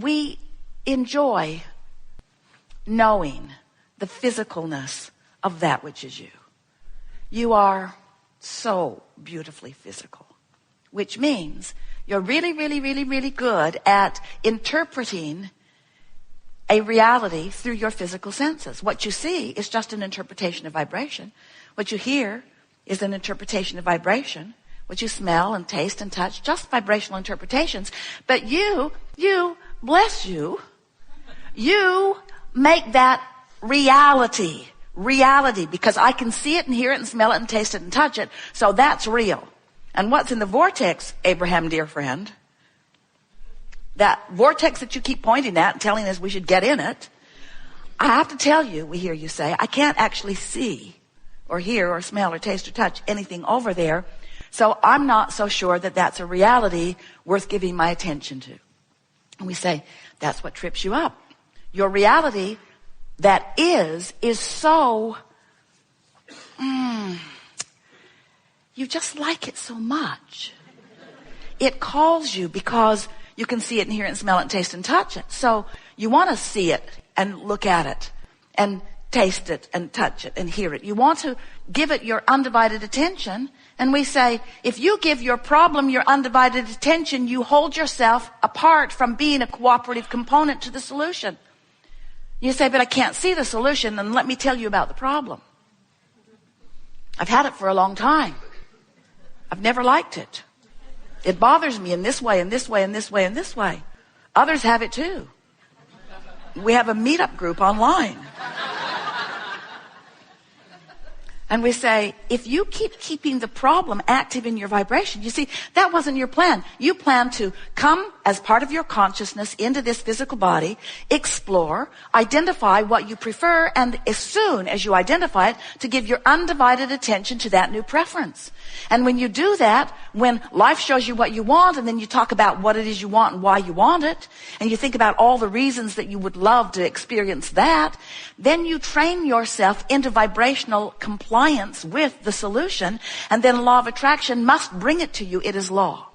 we enjoy knowing the physicalness of that which is you. You are so beautifully physical, which means you're really, really, really, really good at interpreting a reality through your physical senses. What you see is just an interpretation of vibration. What you hear is an interpretation of vibration. What you smell and taste and touch, just vibrational interpretations. But you, bless you, you make that reality, because I can see it and hear it and smell it and taste it and touch it. So that's real. And what's in the vortex, Abraham, dear friend, that vortex that you keep pointing at and telling us we should get in it, I have to tell you, we hear you say, I can't actually see or hear or smell or taste or touch anything over there. So I'm not so sure that that's a reality worth giving my attention to. And we say, that's what trips you up. Your reality that is so, you just like it so much. It calls you because you can see it and hear it and smell it and taste and touch it. So you want to see it and look at it and taste it and touch it and hear it. You want to give it your undivided attention. And we say, if you give your problem your undivided attention, you hold yourself apart from being a cooperative component to the solution. You say, but I can't see the solution, and let me tell you about the problem. I've had it for a long time. I've never liked it. It bothers me in this way, and this way, and this way, and this way. Others have it too. We have a meetup group online. And we say, if you keep keeping the problem active in your vibration, you see, that wasn't your plan. You planned to come as part of your consciousness into this physical body, explore, identify what you prefer, and as soon as you identify it, to give your undivided attention to that new preference. And when you do that, when life shows you what you want, and then you talk about what it is you want and why you want it, and you think about all the reasons that you would love to experience that, then you train yourself into vibrational compliance with the solution, and then law of attraction must bring it to you. It is law.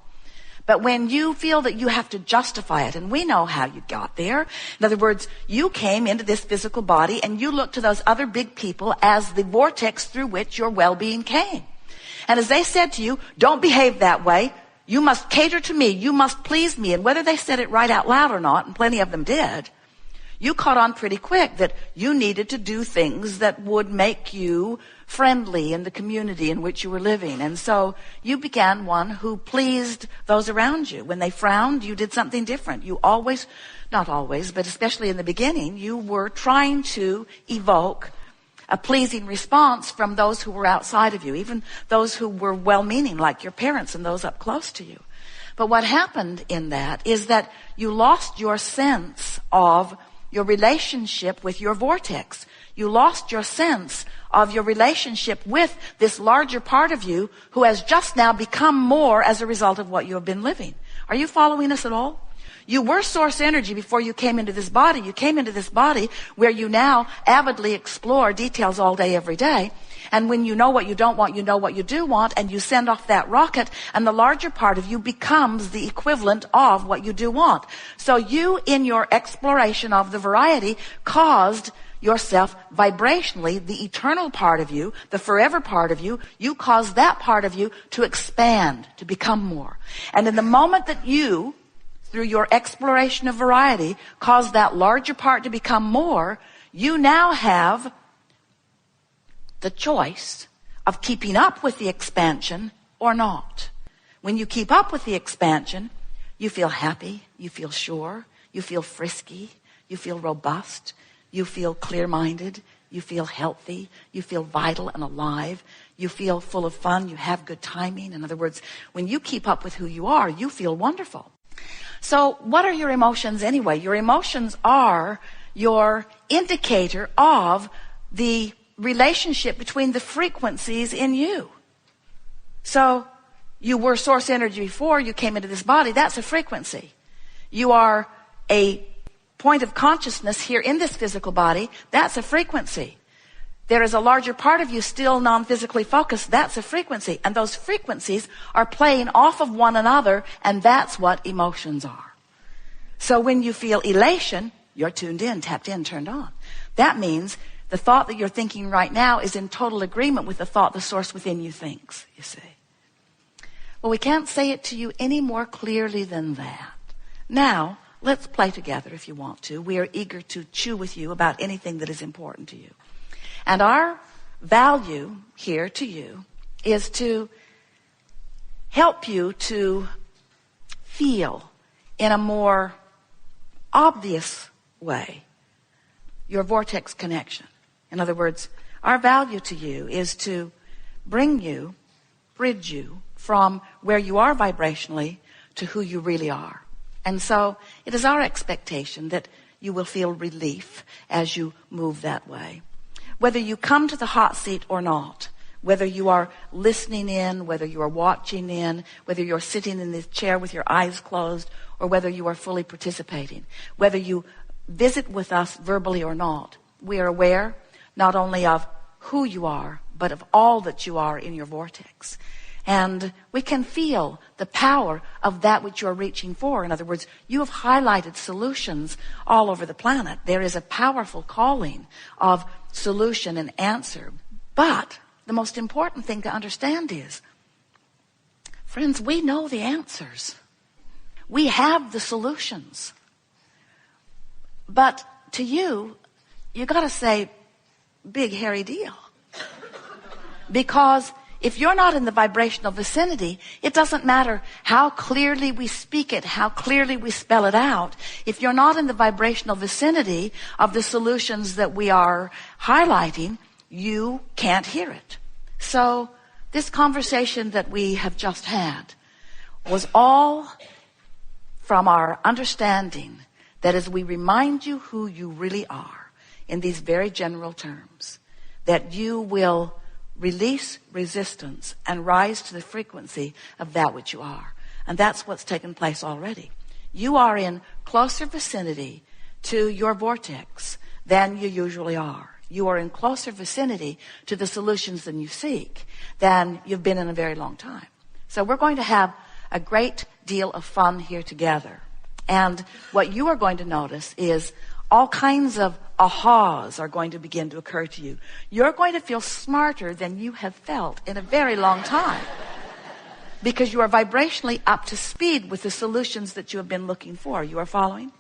But when you feel that you have to justify it, and we know how you got there. In other words, you came into this physical body and you looked to those other big people as the vortex through which your well-being came. And as they said to you, don't behave that way. You must cater to me. You must please me. And whether they said it right out loud or not, and plenty of them did, you caught on pretty quick that you needed to do things that would make you friendly in the community in which you were living. And so you began one who pleased those around you. When they frowned, you did something different. You always, not always, but especially in the beginning, you were trying to evoke a pleasing response from those who were outside of you, even those who were well-meaning, like your parents and those up close to you. But what happened in that is that you lost your sense of your relationship with your vortex. You lost your sense of your relationship with this larger part of you who has just now become more as a result of what you have been living. Are you following us at all? You were source energy before you came into this body. You came into this body where you now avidly explore details all day, every day. And when you know what you don't want, you know what you do want, and you send off that rocket, and the larger part of you becomes the equivalent of what you do want. So you, in your exploration of the variety, caused yourself vibrationally, the eternal part of you, the forever part of you, you caused that part of you to expand, to become more. And in the moment that you, through your exploration of variety, caused that larger part to become more, you now have the choice of keeping up with the expansion or not. When you keep up with the expansion, you feel happy, you feel sure, you feel frisky, you feel robust, you feel clear-minded, you feel healthy, you feel vital and alive, you feel full of fun, you have good timing. In other words, when you keep up with who you are, you feel wonderful. So what are your emotions anyway? Your emotions are your indicator of the relationship between the frequencies in you. So you were source energy before you came into this body. That's a frequency. You are a point of consciousness here in this physical body. That's a frequency. There is a larger part of you still non-physically focused. That's a frequency. And those frequencies are playing off of one another, and that's what emotions are. So when you feel elation, you're tuned in, tapped in, turned on. That means the thought that you're thinking right now is in total agreement with the thought the source within you thinks, you see. Well, we can't say it to you any more clearly than that. Now, let's play together if you want to. We are eager to chew with you about anything that is important to you. And our value here to you is to help you to feel in a more obvious way your vortex connection. In other words, our value to you is to bridge you from where you are vibrationally to who you really are. And so it is our expectation that you will feel relief as you move that way. Whether you come to the hot seat or not, whether you are listening in, whether you are watching in, whether you're sitting in this chair with your eyes closed, or whether you are fully participating, whether you visit with us verbally or not, we are aware not only of who you are, but of all that you are in your vortex. And we can feel the power of that which you're reaching for. In other words, you have highlighted solutions all over the planet. There is a powerful calling of solution and answer. But the most important thing to understand is, friends, we know the answers. We have the solutions. But to you, you got to say, big hairy deal. Because if you're not in the vibrational vicinity, it doesn't matter how clearly we speak it, how clearly we spell it out. If you're not in the vibrational vicinity of the solutions that we are highlighting, you can't hear it. So this conversation that we have just had was all from our understanding that as we remind you who you really are in these very general terms, that you will release resistance and rise to the frequency of that which you are. And that's what's taken place already. You are in closer vicinity to your vortex than you usually are. You are in closer vicinity to the solutions than you seek than you've been in a very long time. So we're going to have a great deal of fun here together. And what you are going to notice is all kinds of ahas are going to begin to occur to you. You're going to feel smarter than you have felt in a very long time because you are vibrationally up to speed with the solutions that you have been looking for. You are following?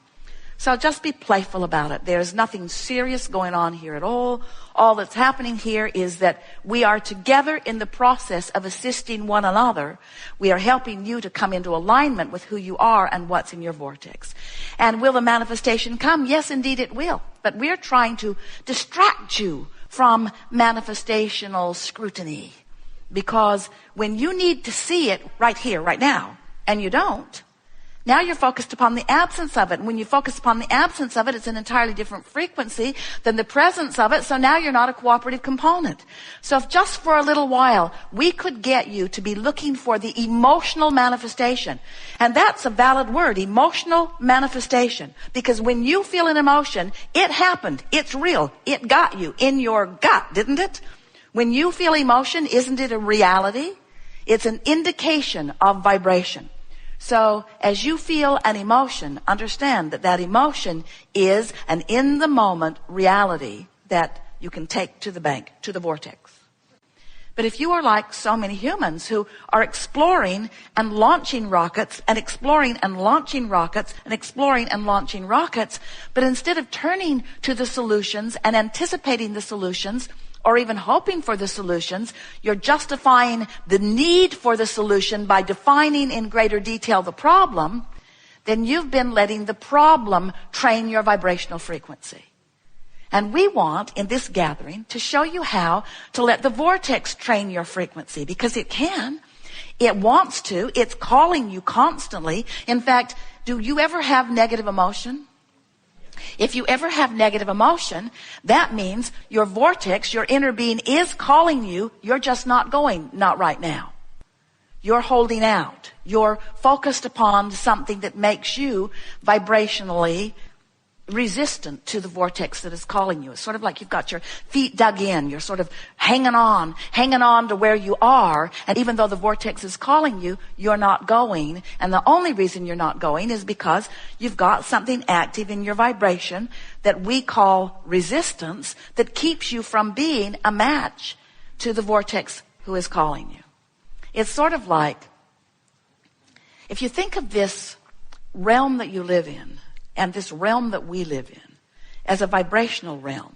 So just be playful about it. There's nothing serious going on here at all. All that's happening here is that we are together in the process of assisting one another. We are helping you to come into alignment with who you are and what's in your vortex. And will the manifestation come? Yes, indeed it will. But we're trying to distract you from manifestational scrutiny. Because when you need to see it right here, right now, and you don't, now you're focused upon the absence of it. And when you focus upon the absence of it, it's an entirely different frequency than the presence of it. So now you're not a cooperative component. So if just for a little while, we could get you to be looking for the emotional manifestation. And that's a valid word, emotional manifestation. Because when you feel an emotion, it happened. It's real. It got you in your gut, didn't it? When you feel emotion, isn't it a reality? It's an indication of vibration. So as you feel an emotion, understand that that emotion is an in-the-moment reality that you can take to the bank, to the vortex. But if you are like so many humans who are exploring and launching rockets and exploring and launching rockets and exploring and launching rockets, but instead of turning to the solutions and anticipating the solutions, or even hoping for the solutions, you're justifying the need for the solution by defining in greater detail the problem, then you've been letting the problem train your vibrational frequency. And we want, in this gathering, to show you how to let the vortex train your frequency, because it can. It wants to. It's calling you constantly. In fact, do you ever have negative emotion? If you ever have negative emotion, that means your vortex, your inner being is calling you. You're just not going, not right now. You're holding out. You're focused upon something that makes you vibrationally resistant to the vortex that is calling you. It's sort of like you've got your feet dug in. You're sort of hanging on to where you are. And even though the vortex is calling you, you're not going. And the only reason you're not going is because you've got something active in your vibration that we call resistance that keeps you from being a match to the vortex who is calling you. It's sort of like, if you think of this realm that you live in, and this realm that we live in, as a vibrational realm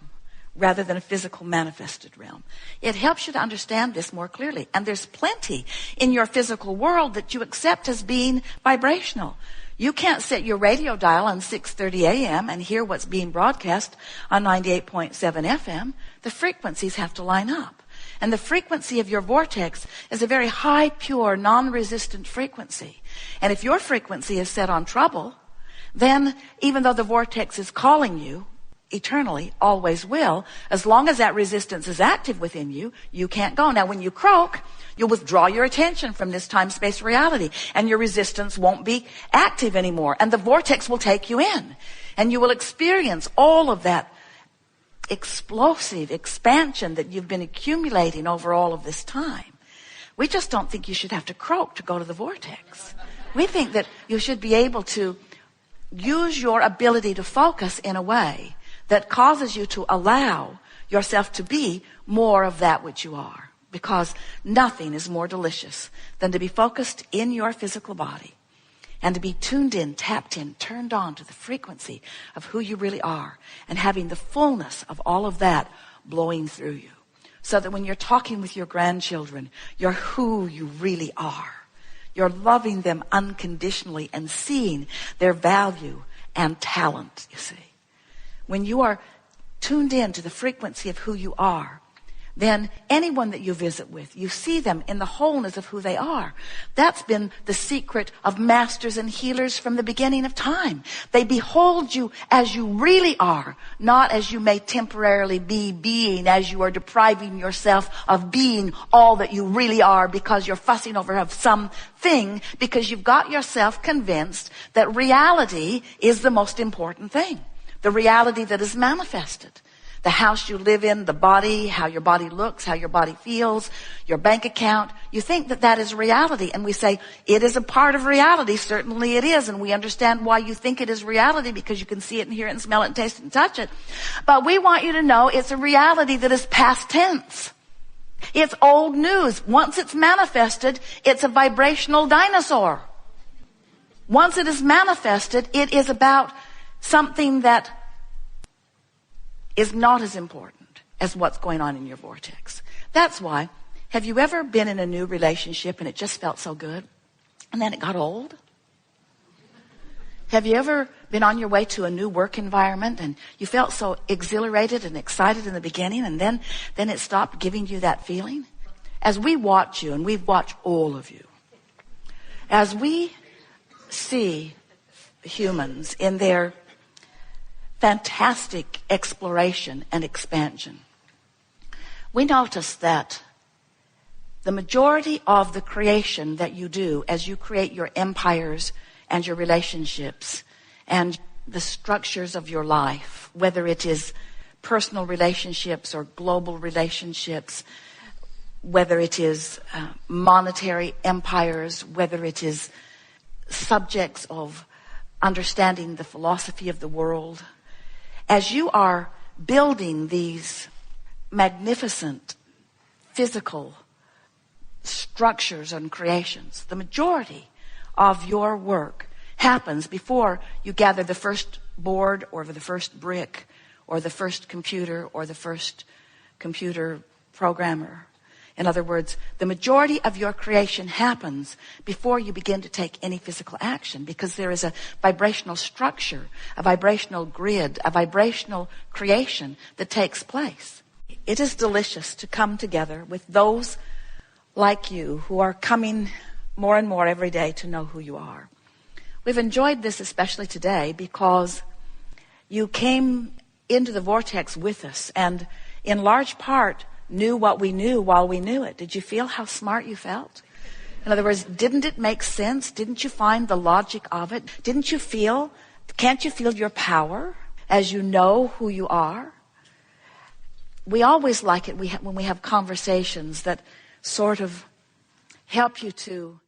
rather than a physical manifested realm, it helps you to understand this more clearly. And there's plenty in your physical world that you accept as being vibrational. You can't set your radio dial on 6:30 a.m. and hear what's being broadcast on 98.7 FM. The frequencies have to line up. And the frequency of your vortex is a very high, pure, non-resistant frequency. And if your frequency is set on trouble, then even though the vortex is calling you eternally, always will, as long as that resistance is active within you, you can't go. Now, when you croak, you'll withdraw your attention from this time-space reality, and your resistance won't be active anymore, and the vortex will take you in, and you will experience all of that explosive expansion that you've been accumulating over all of this time. We just don't think you should have to croak to go to the vortex. We think that you should be able to use your ability to focus in a way that causes you to allow yourself to be more of that which you are. Because nothing is more delicious than to be focused in your physical body and to be tuned in, tapped in, turned on to the frequency of who you really are, and having the fullness of all of that blowing through you. So that when you're talking with your grandchildren, you're who you really are. You're loving them unconditionally and seeing their value and talent, you see. When you are tuned in to the frequency of who you are, then anyone that you visit with, you see them in the wholeness of who they are. That's been the secret of masters and healers from the beginning of time. They behold you as you really are, not as you may temporarily be being, as you are depriving yourself of being all that you really are because you're fussing over something, because you've got yourself convinced that reality is the most important thing. The reality that is manifested. The house you live in, the body, how your body looks, how your body feels, your bank account. You think that that is reality. And we say, it is a part of reality. Certainly it is. And we understand why you think it is reality, because you can see it and hear it and smell it and taste it and touch it. But we want you to know it's a reality that is past tense. It's old news. Once it's manifested, it's a vibrational dinosaur. Once it is manifested, it is about something that is not as important as what's going on in your vortex. That's why, have you ever been in a new relationship and it just felt so good, and then it got old? Have you ever been on your way to a new work environment and you felt so exhilarated and excited in the beginning, and then it stopped giving you that feeling? As we watch you, and we've watched all of you, as we see humans in their fantastic exploration and expansion, we notice that the majority of the creation that you do as you create your empires and your relationships and the structures of your life, whether it is personal relationships or global relationships, whether it is monetary empires, whether it is subjects of understanding the philosophy of the world, as you are building these magnificent physical structures and creations, the majority of your work happens before you gather the first board or the first brick or the first computer or the first computer programmer. In other words, the majority of your creation happens before you begin to take any physical action, because there is a vibrational structure, a vibrational grid, a vibrational creation that takes place. It is delicious to come together with those like you who are coming more and more every day to know who you are. We've enjoyed this especially today because you came into the vortex with us and in large part knew what we knew while we knew it. Did you feel how smart you felt? In other words, didn't it make sense? Didn't you find the logic of it? Can't you feel your power? as you know who you are. We always like it when we have conversations that sort of help you to